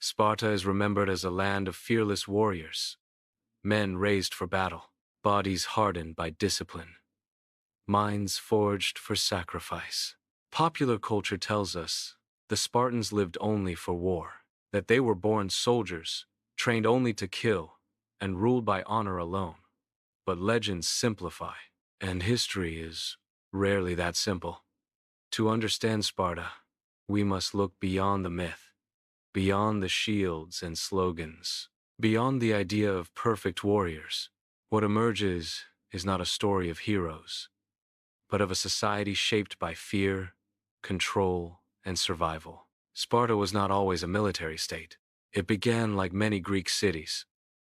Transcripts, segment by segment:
Sparta is remembered as a land of fearless warriors, men raised for battle, bodies hardened by discipline, minds forged for sacrifice. Popular culture tells us the Spartans lived only for war, that they were born soldiers, trained only to kill, and ruled by honor alone. But legends simplify, and history is rarely that simple. To understand Sparta, we must look beyond the myth, beyond the shields and slogans, beyond the idea of perfect warriors. What emerges is not a story of heroes, but of a society shaped by fear, control, and survival. Sparta was not always a military state. It began like many Greek cities,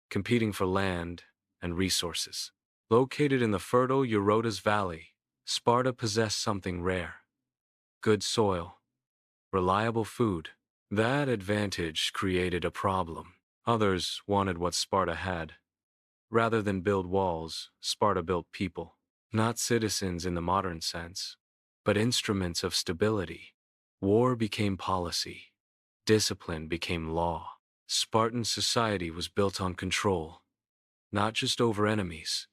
competing for land and resources. Located in the fertile Eurotas Valley, Sparta possessed something rare: good soil, reliable food. That advantage created a problem. Others wanted what Sparta had. Rather than build walls, Sparta built people. Not citizens in the modern sense, but instruments of stability. War became policy. Discipline became law. Spartan society was built on control, not just over enemies,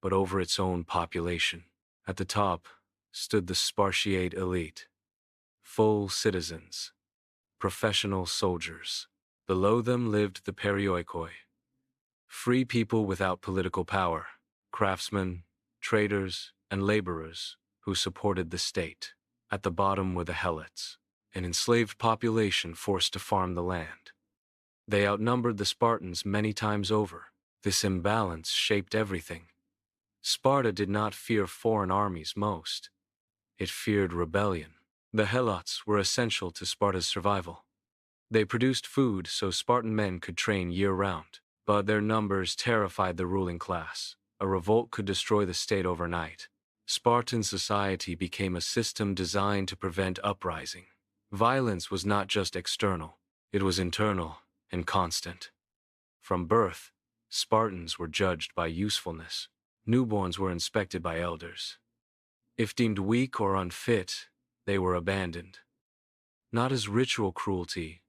but over its own population. At the top stood the Spartiate elite, full citizens, professional soldiers. Below them lived the perioikoi, free people without political power, craftsmen, traders, and laborers who supported the state. At the bottom were the helots, an enslaved population forced to farm the land. They outnumbered the Spartans many times over. This imbalance shaped everything. Sparta did not fear foreign armies most. It feared rebellion. The helots were essential to Sparta's survival. They produced food so Spartan men could train year-round, but their numbers terrified the ruling class. A revolt could destroy the state overnight. Spartan society became a system designed to prevent uprising. Violence was not just external, it was internal and constant. From birth, Spartans were judged by usefulness. Newborns were inspected by elders. If deemed weak or unfit, they were abandoned. Not as ritual cruelty,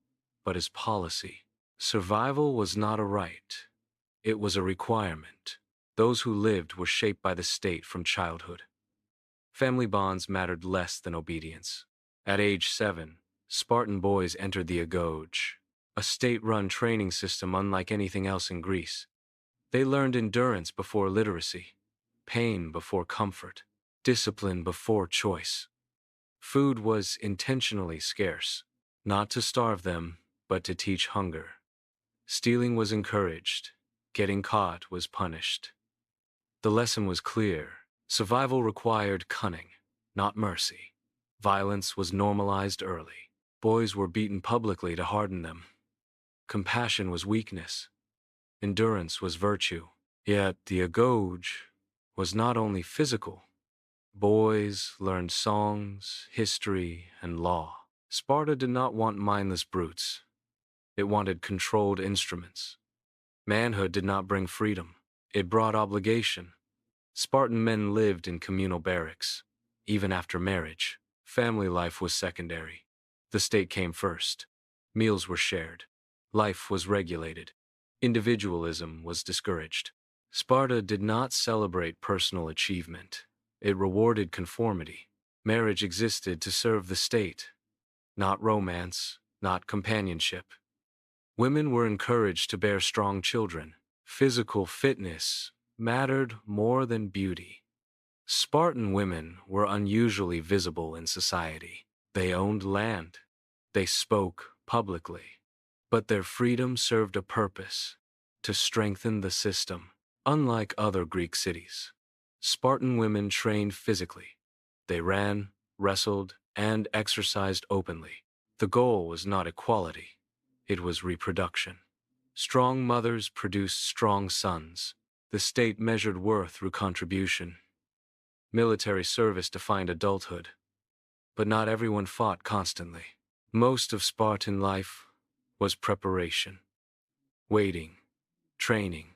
but as policy. Survival was not a right. It was a requirement. Those who lived were shaped by the state from childhood. Family bonds mattered less than obedience. At age 7, Spartan boys entered the agoge, a state-run training system unlike anything else in Greece. They learned endurance before literacy, pain before comfort, discipline before choice. Food was intentionally scarce, not to starve them, but to teach hunger. Stealing was encouraged. Getting caught was punished. The lesson was clear. Survival required cunning, not mercy. Violence was normalized early. Boys were beaten publicly to harden them. Compassion was weakness. Endurance was virtue. Yet the agoge was not only physical. Boys learned songs, history, and law. Sparta did not want mindless brutes. It wanted controlled instruments. Manhood did not bring freedom. It brought obligation. Spartan men lived in communal barracks. Even after marriage, family life was secondary. The state came first. Meals were shared. Life was regulated. Individualism was discouraged. Sparta did not celebrate personal achievement. It rewarded conformity. Marriage existed to serve the state, not romance, not companionship. Women were encouraged to bear strong children. Physical fitness mattered more than beauty. Spartan women were unusually visible in society. They owned land. They spoke publicly. But their freedom served a purpose: to strengthen the system. Unlike other Greek cities, Spartan women trained physically. They ran, wrestled, and exercised openly. The goal was not equality. It was reproduction. Strong mothers produced strong sons. The state measured worth through contribution. Military service defined adulthood. But not everyone fought constantly. Most of Spartan life was preparation, waiting, training,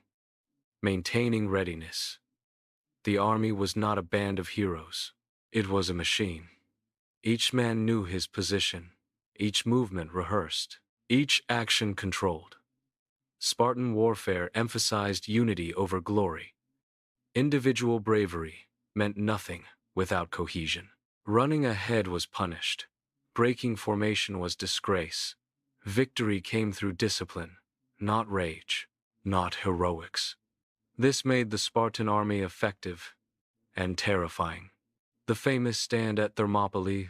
maintaining readiness. The army was not a band of heroes. It was a machine. Each man knew his position, each movement rehearsed, each action controlled. Spartan warfare emphasized unity over glory. Individual bravery meant nothing without cohesion. Running ahead was punished. Breaking formation was disgrace. Victory came through discipline, not rage, not heroics. This made the Spartan army effective and terrifying. The famous stand at Thermopylae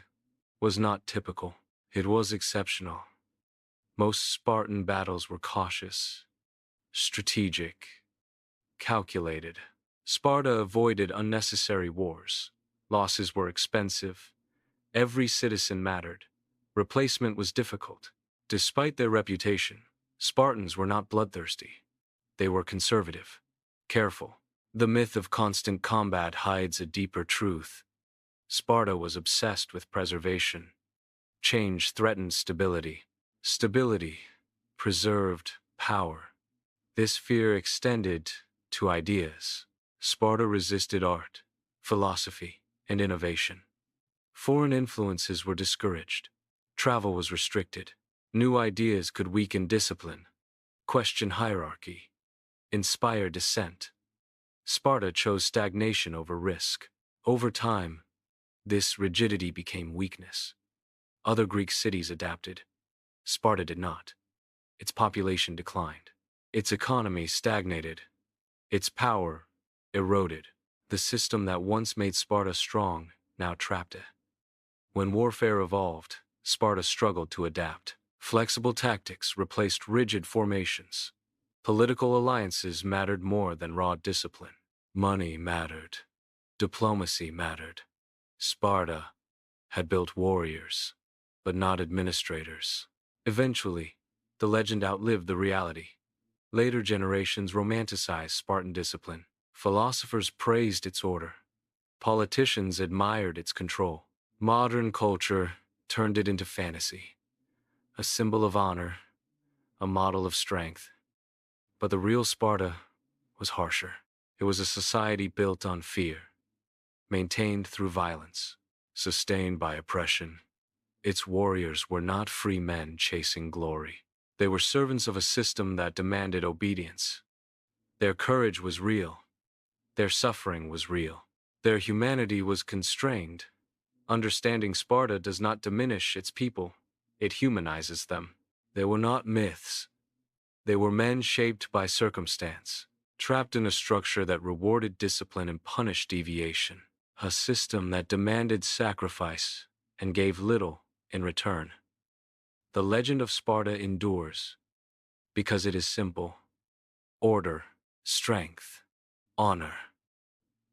was not typical. It was exceptional. Most Spartan battles were cautious, strategic, calculated. Sparta avoided unnecessary wars. Losses were expensive. Every citizen mattered. Replacement was difficult. Despite their reputation, Spartans were not bloodthirsty. They were conservative, careful. The myth of constant combat hides a deeper truth. Sparta was obsessed with preservation. Change threatened stability. Stability preserved power. This fear extended to ideas. Sparta resisted art, philosophy, and innovation. Foreign influences were discouraged. Travel was restricted. New ideas could weaken discipline, question hierarchy, inspire dissent. Sparta chose stagnation over risk. Over time, this rigidity became weakness. Other Greek cities adapted. Sparta did not. Its population declined. Its economy stagnated. Its power eroded. The system that once made Sparta strong now trapped it. When warfare evolved, Sparta struggled to adapt. Flexible tactics replaced rigid formations. Political alliances mattered more than raw discipline. Money mattered. Diplomacy mattered. Sparta had built warriors, but not administrators. Eventually, the legend outlived the reality. Later generations romanticized Spartan discipline. Philosophers praised its order. Politicians admired its control. Modern culture turned it into fantasy, a symbol of honor, a model of strength. But the real Sparta was harsher. It was a society built on fear, maintained through violence, sustained by oppression. Its warriors were not free men chasing glory. They were servants of a system that demanded obedience. Their courage was real. Their suffering was real. Their humanity was constrained. Understanding Sparta does not diminish its people. It humanizes them. They were not myths. They were men shaped by circumstance, trapped in a structure that rewarded discipline and punished deviation. A system that demanded sacrifice and gave little in return. The legend of Sparta endures because it is simple. Order, strength, honor.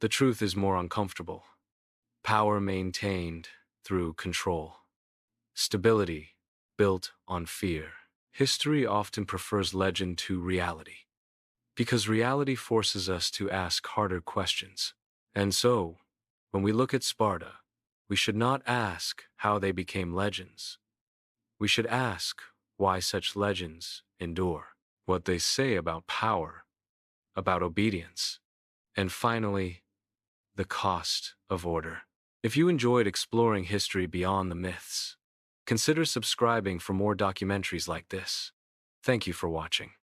The truth is more uncomfortable. Power maintained through control. Stability built on fear. History often prefers legend to reality, because reality forces us to ask harder questions. And so, when we look at Sparta, we should not ask how they became legends. We should ask why such legends endure, what they say about power, about obedience, and finally, the cost of order. If you enjoyed exploring history beyond the myths, consider subscribing for more documentaries like this. Thank you for watching.